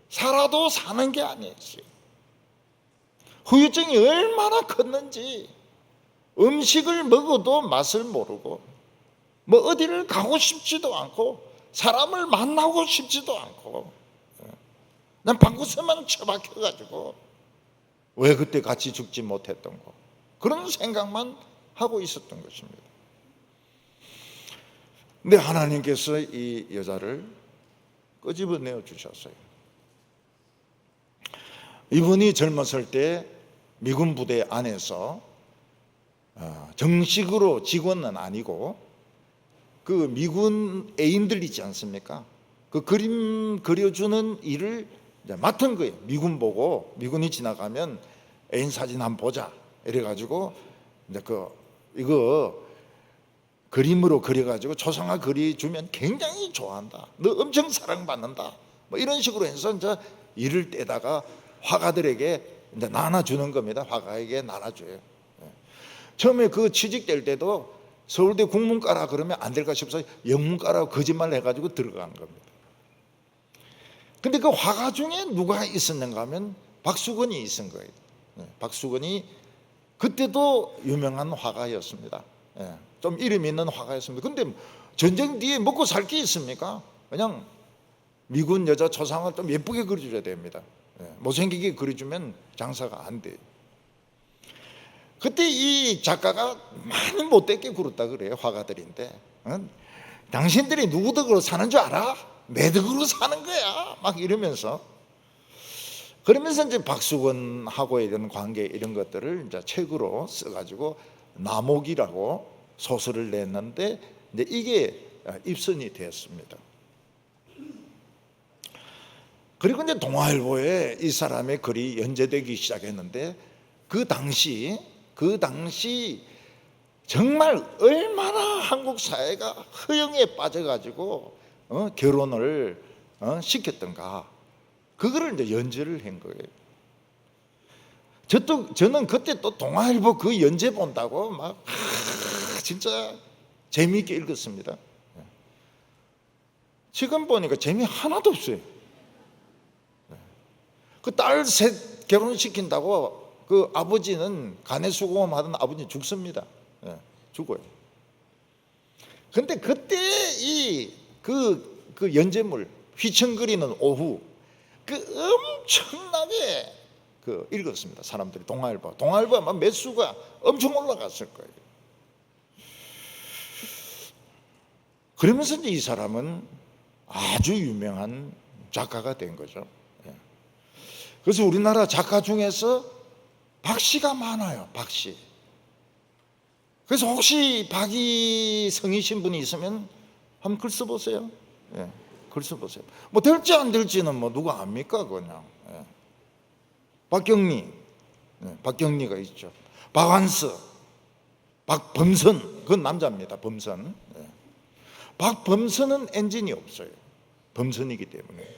살아도 사는 게 아니었어요. 후유증이 얼마나 컸는지, 음식을 먹어도 맛을 모르고 뭐 어디를 가고 싶지도 않고 사람을 만나고 싶지도 않고 난 방구석만 처박혀가지고 왜 그때 같이 죽지 못했던 거, 그런 생각만 하고 있었던 것입니다. 근데 하나님께서 이 여자를 끄집어내어 주셨어요. 이분이 젊었을 때 미군 부대 안에서 정식으로 직원은 아니고 그 미군 애인들 있지 않습니까? 그 그림 그려주는 일을 맡은 거예요. 미군 보고, 미군이 지나가면 애인 사진 한번 보자 이래가지고 이제 이거 그림으로 그려가지고 초상화 그려주면 굉장히 좋아한다, 너 엄청 사랑받는다, 뭐 이런 식으로 해서 이제 일을 떼다가 화가들에게 이제 나눠주는 겁니다. 화가에게 나눠줘요. 처음에 그 취직될 때도 서울대 국문과라 그러면 안 될까 싶어서 영문과라고 거짓말 해가지고 들어간 겁니다. 근데 그 화가 중에 누가 있었는가 하면 박수건이 있은 거예요. 박수건이 그때도 유명한 화가였습니다. 좀 이름 있는 화가였습니다. 근데 전쟁 뒤에 먹고 살 게 있습니까? 그냥 미군 여자 초상화를 좀 예쁘게 그려줘야 됩니다. 못생기게 그려주면 장사가 안 돼요. 그때 이 작가가 많이 못되게 굴었다 그래요. 화가들인데, 당신들이 누구 덕으로 사는 줄 알아? 내 덕으로 사는 거야, 막 이러면서. 그러면서 이제 박수건하고 이런 관계, 이런 것들을 이제 책으로 써가지고 나목이라고 소설을 냈는데 이제 이게 입선이 되었습니다. 그리고 이제 동아일보에 이 사람의 글이 연재되기 시작했는데 그 당시 정말 얼마나 한국 사회가 허영에 빠져가지고 결혼을 시켰던가, 그거를 이제 연재를 한 거예요. 저는 그때 또 동아일보 그 연재 본다고 막 진짜 재미있게 읽었습니다. 지금 보니까 재미 하나도 없어요. 그 딸 셋 결혼시킨다고 그 아버지는 간해수공업 하던 아버지 죽습니다. 죽어요. 근데 그때 그 연재물 휘청거리는 오후 엄청나게 읽었습니다. 사람들이 동아일보 막 매수가 엄청 올라갔을 거예요. 그러면서 이제 이 사람은 아주 유명한 작가가 된 거죠. 그래서 우리나라 작가 중에서 박씨가 많아요. 박씨. 그래서 혹시 박이성이신 분이 있으면 한번 글 써보세요. 예, 글 써보세요. 뭐 될지 안 될지는 뭐 누가 압니까 그냥. 예. 박경리, 예, 박경리가 있죠. 박완서, 박범선, 그건 남자입니다. 범선. 예. 박범선은 엔진이 없어요. 범선이기 때문에.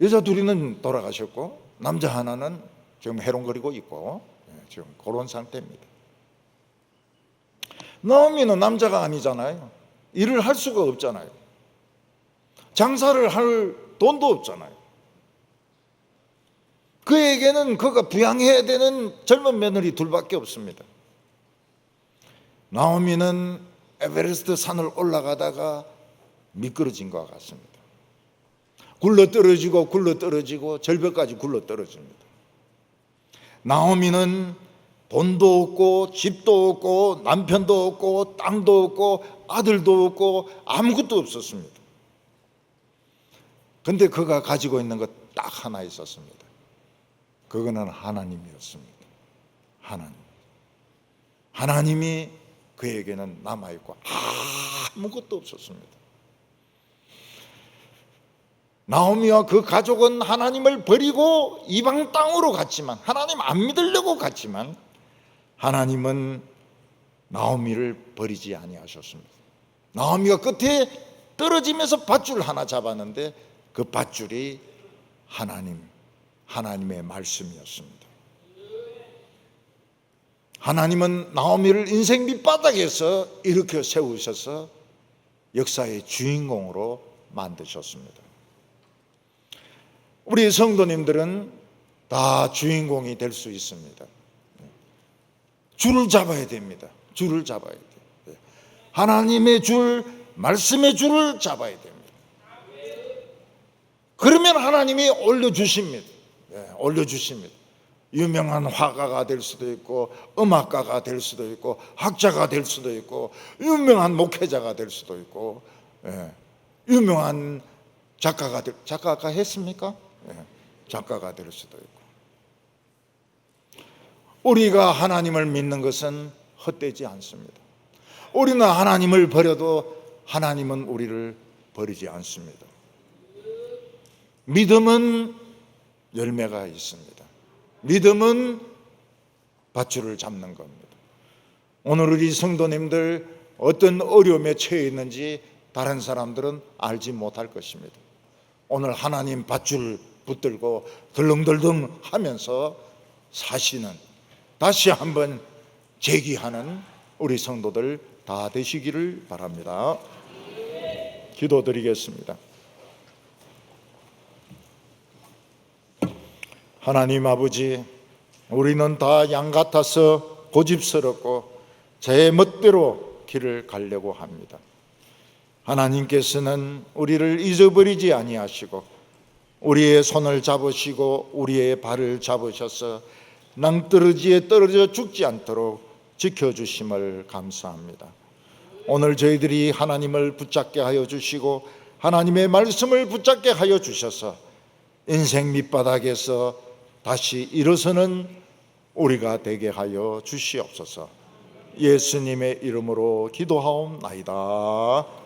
여자 둘이는 돌아가셨고 남자 하나는 지금 해롱거리고 있고, 예, 지금 그런 상태입니다. 나오미는 남자가 아니잖아요. 일을 할 수가 없잖아요. 장사를 할 돈도 없잖아요. 그에게는 그가 부양해야 되는 젊은 며느리 둘밖에 없습니다. 나오미는 에베레스트 산을 올라가다가 미끄러진 것 같습니다. 굴러떨어지고 절벽까지 굴러떨어집니다. 나오미는 돈도 없고 집도 없고 남편도 없고 땅도 없고 아들도 없고 아무것도 없었습니다. 근데 그가 가지고 있는 것 딱 하나 있었습니다. 그거는 하나님이었습니다. 하나님이 그에게는 남아있고 아무것도 없었습니다. 나오미와 그 가족은 하나님을 버리고 이방 땅으로 갔지만, 하나님 안 믿으려고 갔지만 하나님은 나오미를 버리지 아니하셨습니다. 나오미가 끝에 떨어지면서 밧줄 하나 잡았는데 그 밧줄이 하나님의 말씀이었습니다. 하나님은 나오미를 인생 밑바닥에서 일으켜 세우셔서 역사의 주인공으로 만드셨습니다. 우리 성도님들은 다 주인공이 될 수 있습니다. 줄을 잡아야 됩니다. 줄을 잡아야 돼요. 하나님의 줄, 말씀의 줄을 잡아야 됩니다. 그러면 하나님이 올려주십니다. 올려주십니다. 유명한 화가가 될 수도 있고, 음악가가 될 수도 있고, 학자가 될 수도 있고, 유명한 목회자가 될 수도 있고, 유명한 작가가 아까 했습니까? 작가가 될 수도 있고. 우리가 하나님을 믿는 것은 헛되지 않습니다. 우리는 하나님을 버려도 하나님은 우리를 버리지 않습니다. 믿음은 열매가 있습니다. 믿음은 밧줄을 잡는 겁니다. 오늘 우리 성도님들 어떤 어려움에 처해 있는지 다른 사람들은 알지 못할 것입니다. 오늘 하나님 밧줄 붙들고 덜렁덜렁 하면서 사시는, 다시 한번 재기하는 우리 성도들 다 되시기를 바랍니다. 기도드리겠습니다. 하나님 아버지, 우리는 다 양 같아서 고집스럽고 제 멋대로 길을 가려고 합니다. 하나님께서는 우리를 잊어버리지 아니하시고 우리의 손을 잡으시고 우리의 발을 잡으셔서 낭떠러지에 떨어져 죽지 않도록 지켜주심을 감사합니다. 오늘 저희들이 하나님을 붙잡게 하여 주시고 하나님의 말씀을 붙잡게 하여 주셔서 인생 밑바닥에서 다시 일어서는 우리가 되게 하여 주시옵소서. 예수님의 이름으로 기도하옵나이다.